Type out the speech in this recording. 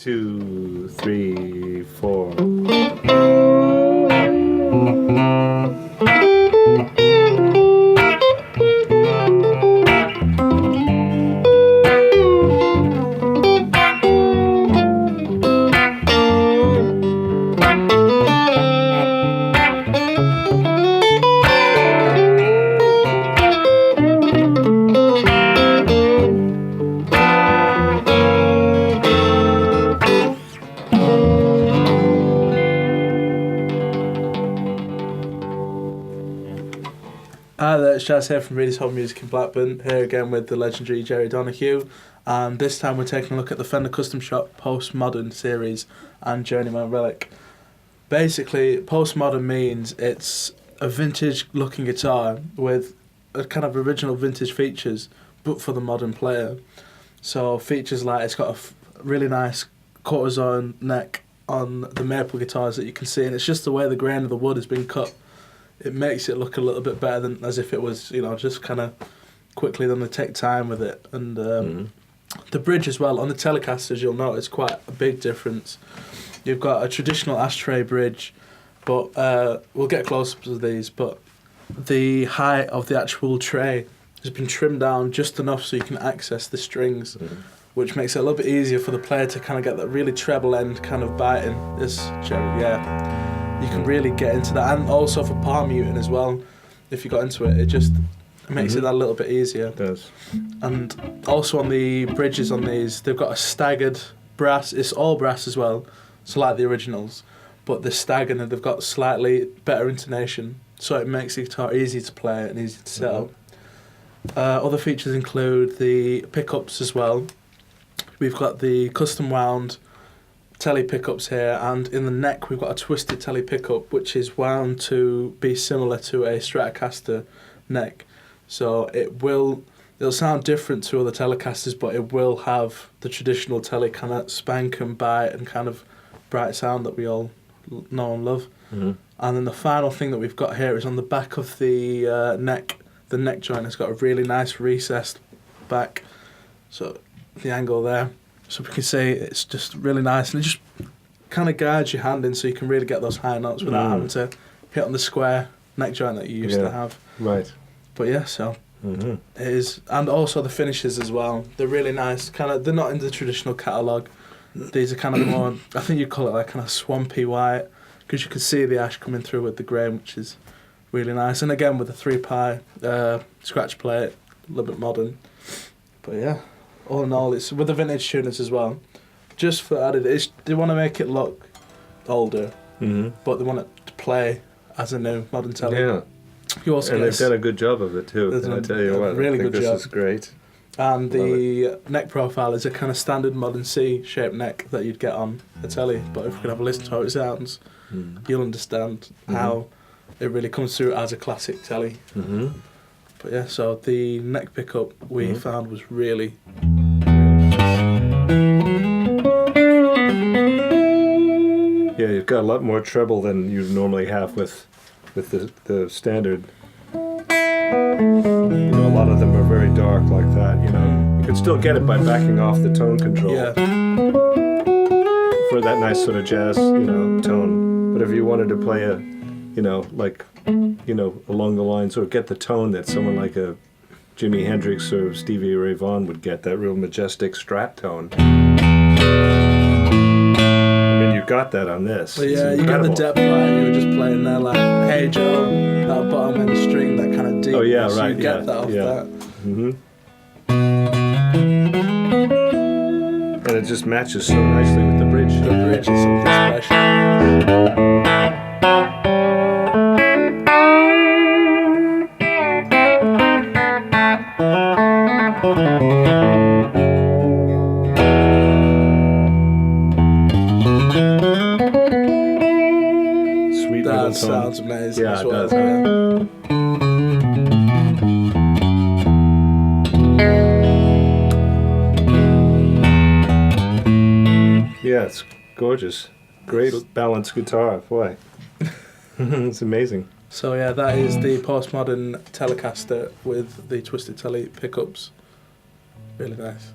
2, 3, 4. Hi there, it's Jazz here from Reidys Home Music in Blackburn, here again with the legendary Jerry Donahue, and this time we're taking a look at the Fender Custom Shop Postmodern series and Journeyman Relic. Basically, Postmodern means it's a vintage looking guitar with a kind of original vintage features, but for the modern player. So features like it's got a really nice quarter zone neck on the maple guitars that you can see, and it's just the way the grain of the wood has been cut. It makes it look a little bit better than as if it was, just kind of quickly done. They take time with it. And the bridge as well, on the Telecasters you'll notice quite a big difference. You've got a traditional ashtray bridge, but we'll get closer to these, but the height of the actual tray has been trimmed down just enough so you can access the strings, which makes it a little bit easier for the player to kind of get that really treble end kind of biting. You can really get into that, and also for palm muting as well. If you got into it, it just makes it that little bit easier. It does. And also on the bridges on these, they've got a staggered brass. It's all brass as well, so like the originals, but they're staggered and they've got slightly better intonation, so it makes the guitar easy to play and easy to set up. Other features include the pickups as well. We've got the custom wound Tele pickups here, and in the neck we've got a twisted Tele pickup which is wound to be similar to a Stratocaster neck. So it'll sound different to other Telecasters, but it will have the traditional Tele kind of spank and bite and kind of bright sound that we all know and love. And then the final thing that we've got here is on the back of the neck. The neck joint has got a really nice recessed back, so the angle there. So we can see it's just really nice, and it just kind of guides your hand in so you can really get those high notes without having to hit on the square neck joint that you used to have. Right. But yeah, so it is. And also the finishes as well. They're really nice. They're not in the traditional catalogue. These are kind of more, I think you'd call it like kind of swampy white, because you can see the ash coming through with the grain, which is really nice. And again with the 3-pie scratch plate, a little bit modern. But yeah. All in all, it's with the vintage tuners as well. Just for added, they want to make it look older, but they want it to play as a new modern Tele. Yeah, and they've done a good job of it too. And I tell you what, really good job. This is great. And the neck profile is a kind of standard modern C-shaped neck that you'd get on a Tele. But if you could have a listen to how it sounds, you'll understand how it really comes through as a classic Tele. But yeah, so the neck pickup we found was really Yeah, you've got a lot more treble than you normally have with the standard. A lot of them are very dark like that. You can still get it by backing off the tone control. Yeah. For that nice sort of jazz, tone. But if you wanted to play along the lines, or get the tone that someone like a Jimi Hendrix or Stevie Ray Vaughan would get, that real majestic Strat tone. You got that on this. But yeah, you get the depth line. You were just playing there like, hey Joe, that bottom end string, that kind of deep. Oh yeah, so right. You get that off that. And it just matches so nicely with the bridge. The bridge is something special. Sweet That little tone. sounds amazing. Yeah, as it well. does. Yeah, it's gorgeous. Great balanced guitar, boy. It's amazing. So yeah, that is the Postmodern Telecaster with the twisted Tele pickups. Really nice.